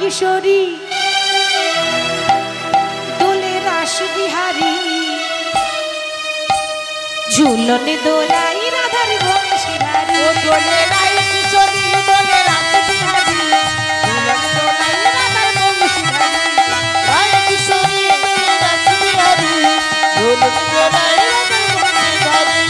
কিশোরী দোলে রাস বিহারী ঝুলনে দোলাই রাধার বংশীধারী ও দোলে রাই কিশোরী দোলে রাস বিহারী ঝুলনে দোলাই রাধার বংশীধারী রাই কিশোরী দোলে রাস বিহারী ঝুলনে দোলাই রাধার বংশীধারী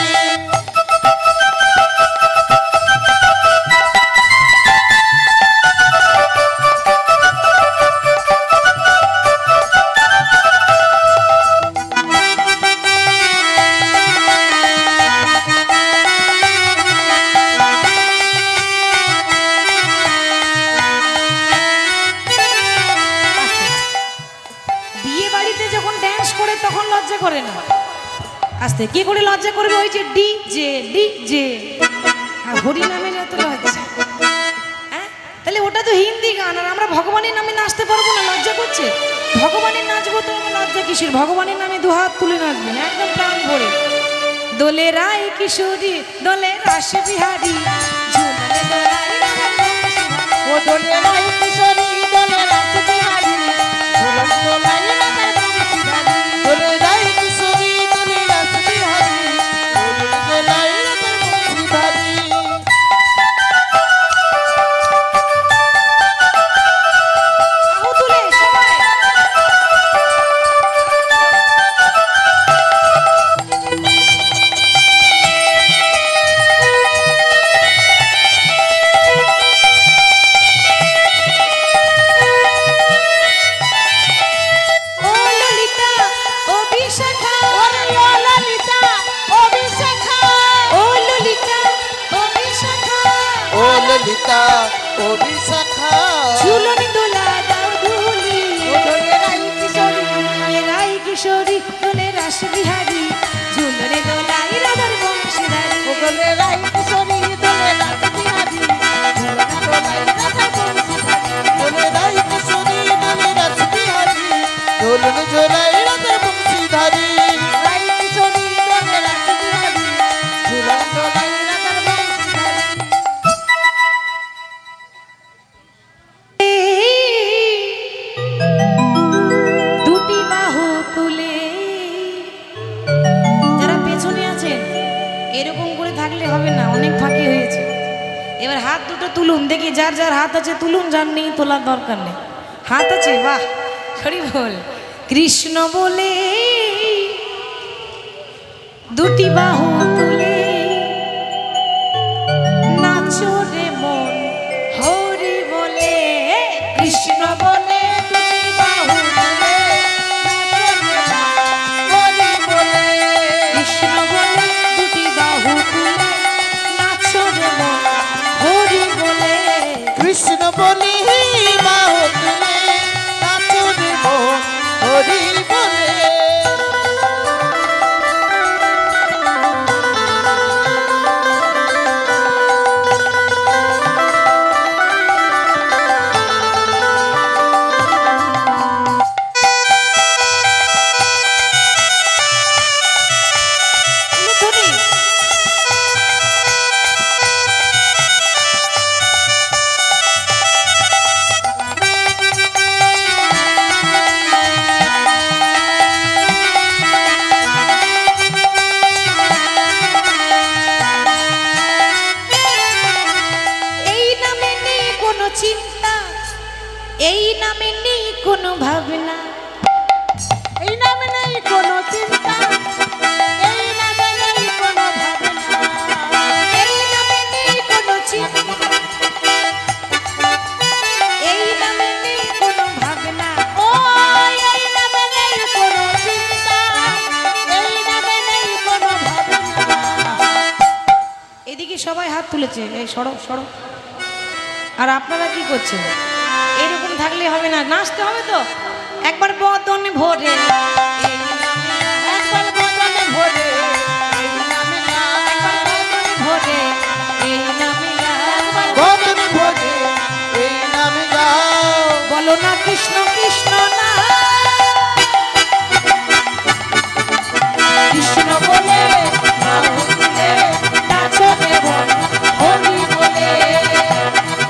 করে না আস্তে কি করে লজ্জা করবে ওই যে ডিজে ডিজে আর হরি নামের এত লজ্জা হ্যাঁ তাহলে ওটা তো হিন্দি গান আর আমরা ভগবানের নামে নাচতে পারবো না লজ্জা করছে ভগবানের নাচবো তো আমার লজ্জা কিসের ভগবানের নামে দু হাত তুলে নাচবেন একদম প্রাণ ভরে দোলে রাই কিশোরী দোলে রাস বিহারী ঝুলনে দোলাই ও দোলে রাই কিশোরী দোলে রাস বিহারী ঝুলনে দোলাই রাধার বংশীধারী দোলে রাই কিশোরী দোলে রাস বিহারী ঝুলনে দোলাই রাধার বংশীধারী বাহু তুলে সবাই ললিতা ও বিশাখা ঝুলনে দোলা দাও দুলি ও দোলে রাই কিশোরী রাই কিশোরী দোলে রাস বিহারী ঝুলনে দোলাই রাধার বংশীধারী ও দোলে রাই কিশোরী দোলে রাস বিহারী ঝুলনে দোলাই রাধার বংশীধারী দোলে রাই কিশোরী দোলে রাস বিহারী ঝুলনে দোলাই রাধার বংশীধারী রাই কিশোরী দোলে রাস বিহারী ঝুলনে দোলাই রাধার বংশীধারী দুটি বাহু তুলে যারা পেছনে আছেন এরকম করে থাকলে হবে না অনেক ফাঁকি হয়েছে এবার হাত দুটো তুলুন দেখি যার যার হাত আছে তুলুন যার নেই তোলার দরকার নেই হাত আছে বাহ হরি বল কৃষ্ণ বলে দুটি বাহু তুলে নাচো রে মন হরি বলে কৃষ্ণ বলে দুটি বাহু তুলে হরি বলে কৃষ্ণ বলে দুটি বাহু তুলে নাচো রে মন হরি বলে কৃষ্ণ বলি বাহু তুলে নাচো রে মন হরি বলে চিন্তা এই নামে নেই কোনো ভাবনা এই নামে নেই কোনো চিন্তা এই নামে নেই কোনো ভাবনা এই নামে নেই কোনো চিন্তা এই নামে নেই কোনো ভাবনা ও এই নামে নেই কোনো চিন্তা এই নামে নেই কোনো ভাবনা এদিকে সবাই হাত তুলেছে এই সড়ক সড়ক আর আপনারা কি করছেন এরকম থাকলে হবে না নাচতে হবে তো একবার বদনে ভরে একবার বদনে ভরে এই নামে একবার বদনে ভরে এই নামে বদনে ভরে এই নামে গাও বলো না কৃষ্ণ কৃষ্ণ না কৃষ্ণ বলে বাহু তুলে নাচো রে মন হরি বলে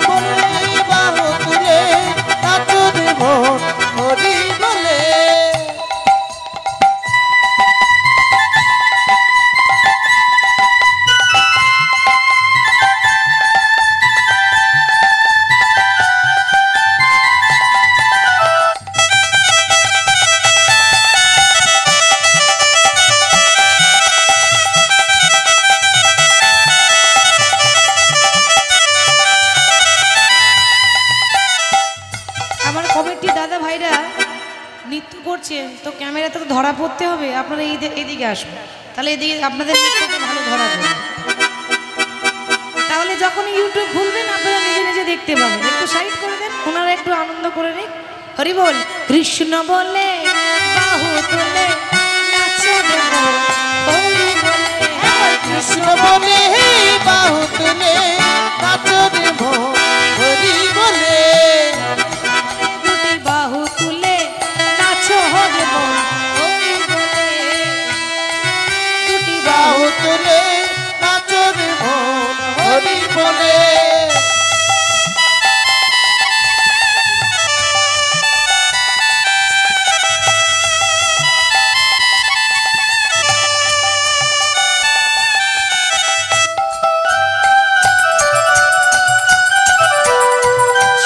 বলে বাহু তুলে নাচো দাদা ভাইরা নৃত্য করছে তো ক্যামেরাতে তো ধরা পড়তে হবে, আপনারা এইদিকে আসবেন, তাহলে এদিকে আপনাদের নৃত্যটা ভালো ধরা পড়বে। তাহলে যখন ইউটিউব খুলবেন আপনারা নিজে নিজে দেখতে পাবেন। একটু সাইড করে দেন, ওনারা একটু আনন্দ করে নিক। হরি বল। কৃষ্ণ বলে বাহু তুলে নাচো রে মোর, হরি বলে কৃষ্ণ বলে বাহু তুলে নাচো রে মোর, হরি বলে দুটি বাহু তুলে নাচো রে মোর, হরি বলে দুটি বাহু বাহু তুলে নাচো রে মোর, হরি বলে।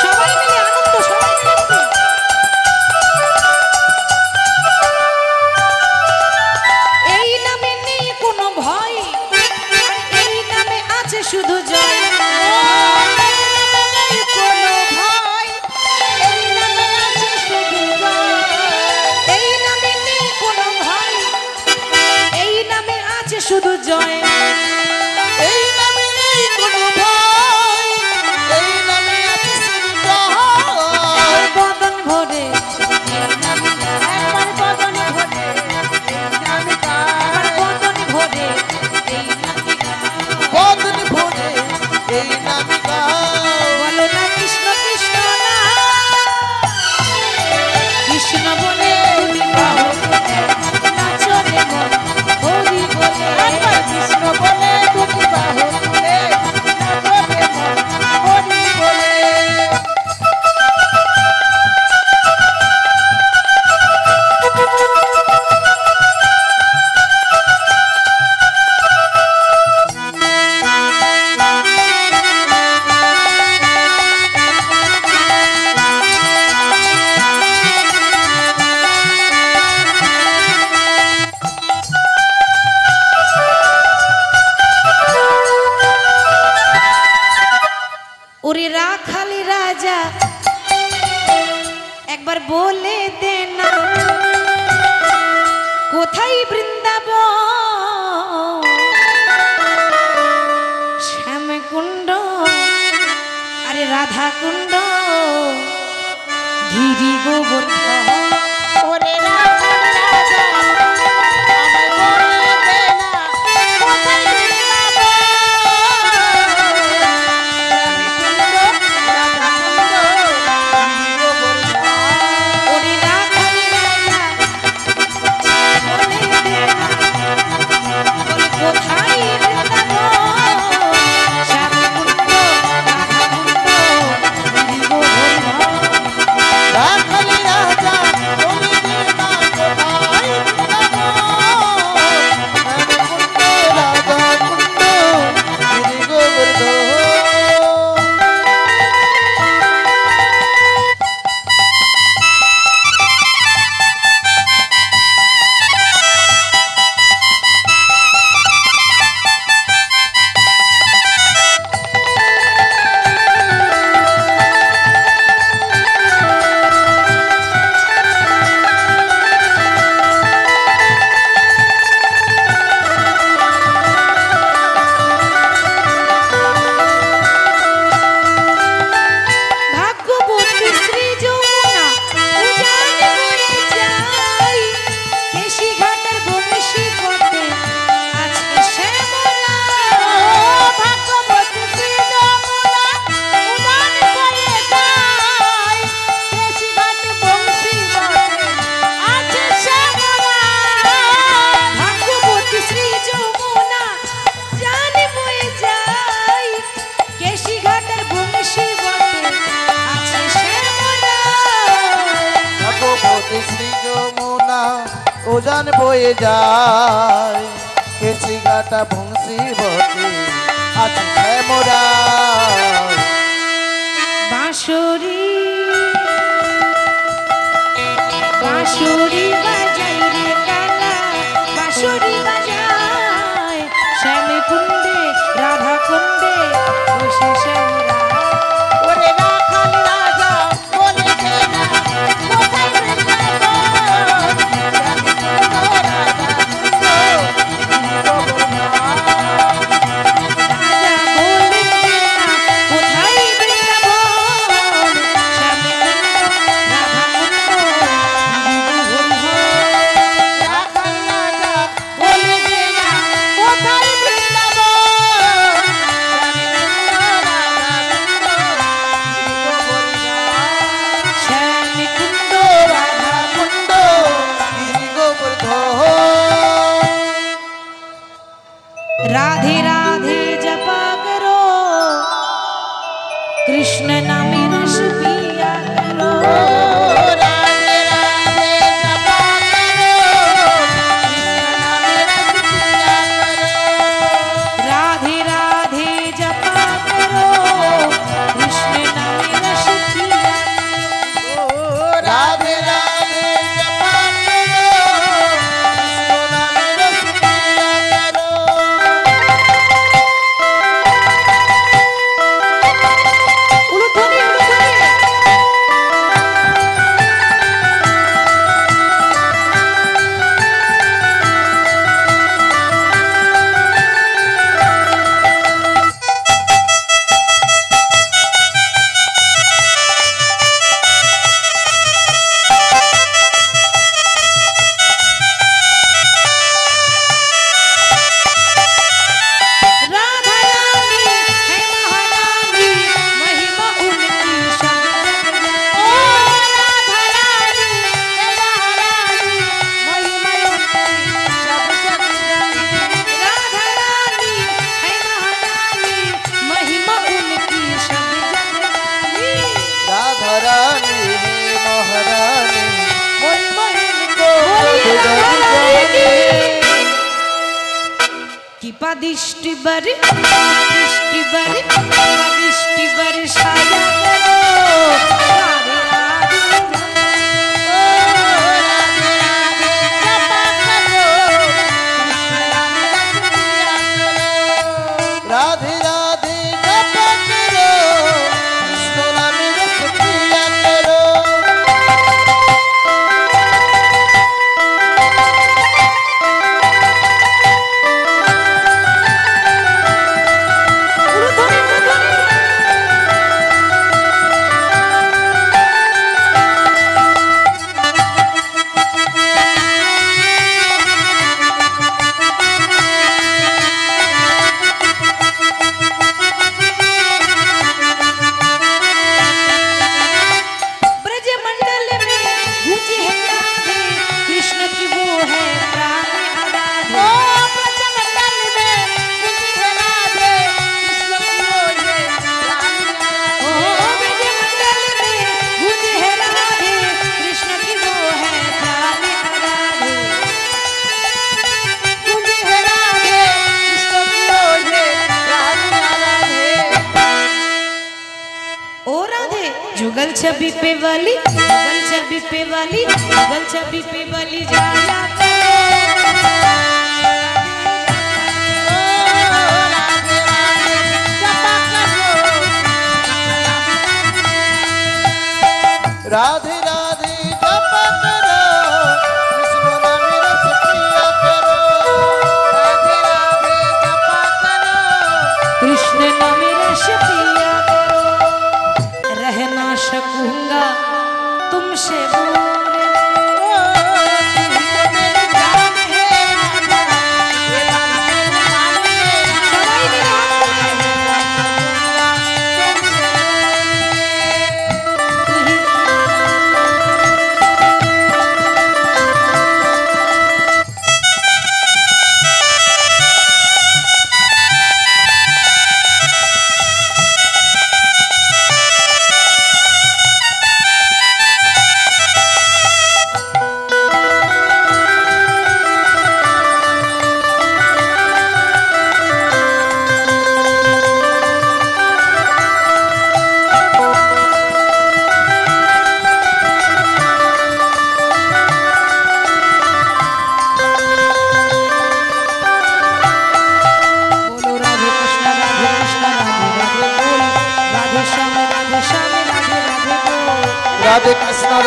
সবাই মিলে আনন্দ, সবাই মিলে আনন্দ। এই নামে নেই কোনো ভয়, এই নামে আছে শুধু জয়। এই নামে নেই কোনো ভয়, এই নামে আছে শুধু জয়। এই নামে নেই কোনো ভয়, এই নামে আছে শুধু জয়। এই নামে নেই কোনো ভয়, এই নামে আছে শুধু জয়। বদন ভরে এই নামে একবার বদন ভরে এই নামে একবার বদন ভরে এই নামে বদন ভরে এই নামে বলো না কৃষ্ণ কৃষ্ণ না কৃষ্ণ বলে দুটি বাহু নাচো রে মন, হরি বলে একবার কৃষ্ণ বলে দুটি বাহু তুলে নাচো রে মোর, হরি বলে। ওরে রাখালি রাজা একবার বলে দে না কোথায় বৃন্দাবন, শ্যামকুণ্ড আরে রাধা কুণ্ড গিরি গোবর্ধন। ওরে রাখাল রাজা আমায় বলে দে না কোথায় বৃন্দাবন, রাধাকুণ্ড, রাধাকুণ্ড, ওরে রাখালি রাজা বলে দে না বলে কোথায় বৃন্দাবন, শ্যামকুণ্ড রাধা কুণ্ড গিরি গোবর্ধন। রাখাল রাজা বলে দে না কোথায় বৃন্দাবন, রাধাকুণ্ড, গিরি গোবর্ধন। ভাগ্যবতী শ্রী যমুনা উজান হয়ে যায়, কেশিঘাটের বংশী পথে আছে শ্যামলা। ভাগ্যবতী শ্রী যমুনা উজান হয়ে যায়, কেশিঘাট বংশী বটে আছে শ্যামলা। ভাগ্যবতী শ্রী যমুনা জান বয়ে যায়, কেশিঘাটের বংশী পথে আছে শ্যামলা। ভাগ্যবতী শ্রী যমুনা উজান বয়ে যায়, কেশিঘাটা বংশী বটে আছে শ্যামলা। বাঁশরি বাঁশরি বাজাই রে কালা, বাঁশরি বাজায় শ্যামে কুণ্ডে রাধা কুণ্ডে বসে শ্যামরা। ওরে রাখাল রাজা বলে দে না কি পাদিষ্টি বাড়ি পাদিষ্টি বাড়ি পাদিষ্টি বাড়ি সাজা রাধে राधे राधे जपा करो कृष्ण नाम रस पिया करो जुगल छवि पे वाली जुगल छवि पे वाली जुगल छवि पे वाली जाया राधे राधे जपा करो कृष्ण नाम रस पिया करो राधे राधे जपा करो कृष्ण नाम रस पिया करो रह ना सकूंगा तुमसे दूर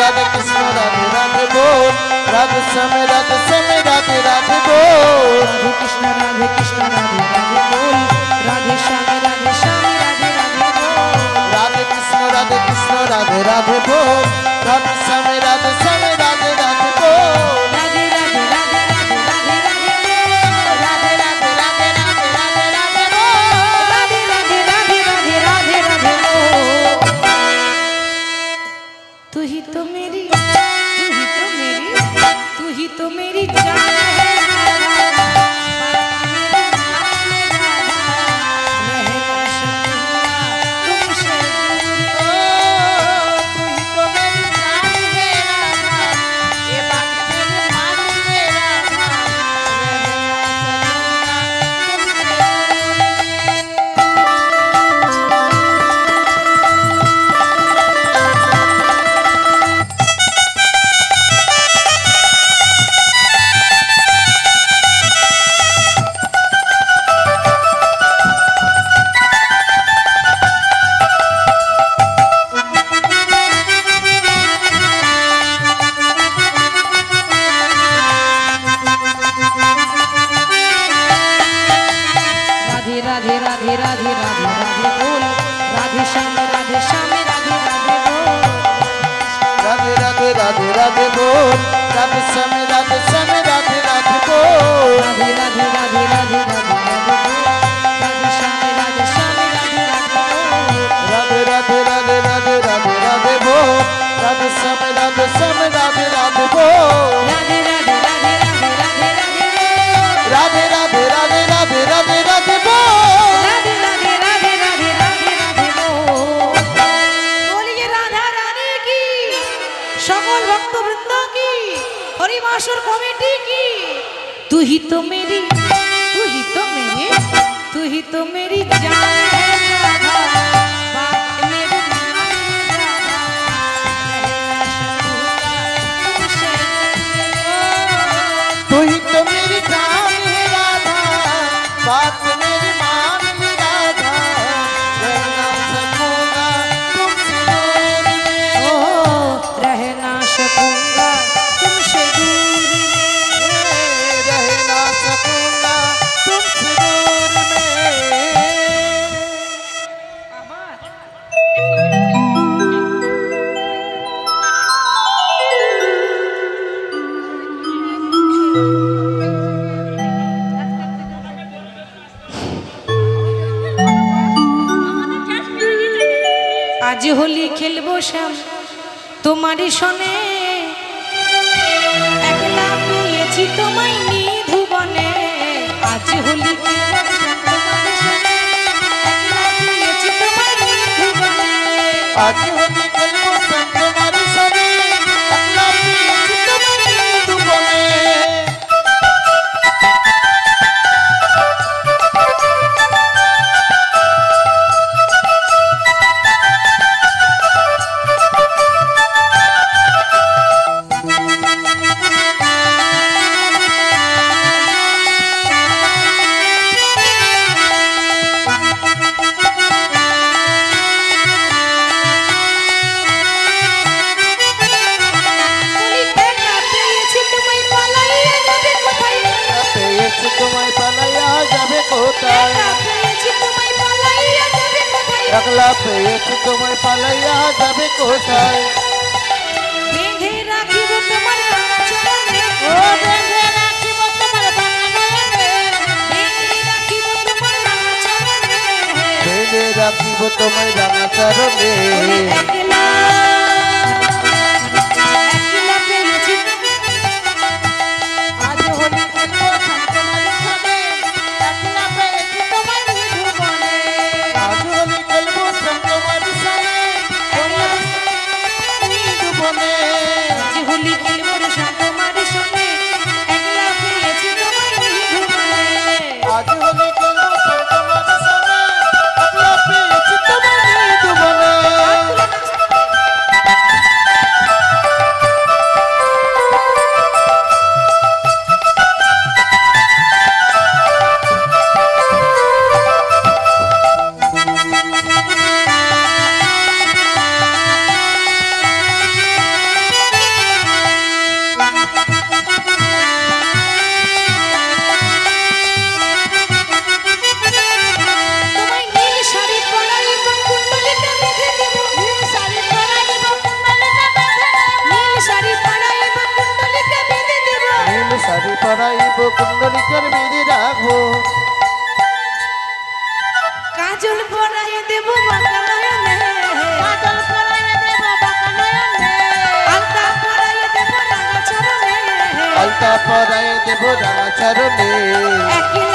राधे कृष्ण राधे राधे बोल राधे श्याम राधे राधे राधे बोल राधे कृष्ण राधे बोल राधे श्याम राधे राधे बोल राधे कृष्ण राधे राधे बोल राधे श्याम राधे राधे बोल राधे राधे राधे राधे राधे राधे राधे राधे राधे राधे राधे बोल तू ही तो मेरी जान है राधे राधे राधे राधे बोल राधे श्याम राधे बोल राधे राधे राधे बोल राधे श्याम राधे बोल राधे राधे राधे राधे बोल राधे श्याम राधे बोल राधे राधे राधे बोल राधे श्याम राधे बोल राधे राधे राधे राधे राधे राधे बोल राधे राधे राधे बोल बोलिए राधा रानी की সকল ভক্তবৃন্দ কি अरे बासुर कमेटी की तू ही तो मेरी जान है राधा बात मेरी तू ही तो मेरी जान है राधा बात मेरी मान ली राधा रह ना सकूंगा तुमसे दूर में ओ रह ना सकूंगा तुमसे दूर रह ना सकूंगा तुमसे दूर में आज होली खेलबो श्याम तुम्हारी सने একলা পেয়েছি তোমায় নিধুবনে आज होली खेलबो श्याम तुम्हारी सने একলা পেয়েছি তোমায় নিধুবনে आज होली खेलबो श्याम तुम्हारी सने একলা পেয়েছি তোমায় নিধুবনে তোমায় পালাইয়া যাবে কোথায় একলা পেয়েছি তোমায় পালাইয়া যাবে কোথায় বেঁধে রাখিব তোমার চরণে ও বেঁধে রাখিব তোমার বাগানে বেঁধে রাখিব তোমার চরণে বেঁধে রাখিব তোমায় রাঙা চরণে একলা পেয়েছি আজ হোলি খেলবো তোমার সাথে একলা পেয়েছি তোমায় নিধুবনে আজ হোলি খেলবো তোমার সাথে নিধুবনে আজ হোলি খেলবো রে শ্যাম তোমার সঙ্গে একলা পেয়েছি তোমায় নিধুবনে আজ হোলি খেলবো তোমার সাথে একলা পেয়েছি তোমায় নিধুবনে তোমায় নীল শাড়ি পরাইব কুণ্ডলিতে বেঁধে দেব নীল শাড়ি পরাইব কুণ্ডলিতে বেঁধে দেব নীল শাড়ি পরাইব কুণ্ডলিকার বেঁধে রাখবো কাজল পরাই দেব বাঁকা নয়নে কাজল পরাই দেব বাঁকা নয়নে আলতা পরাই দেব রাঙা চরণে আলতা পরাই দেব রাঙা চরণে একলা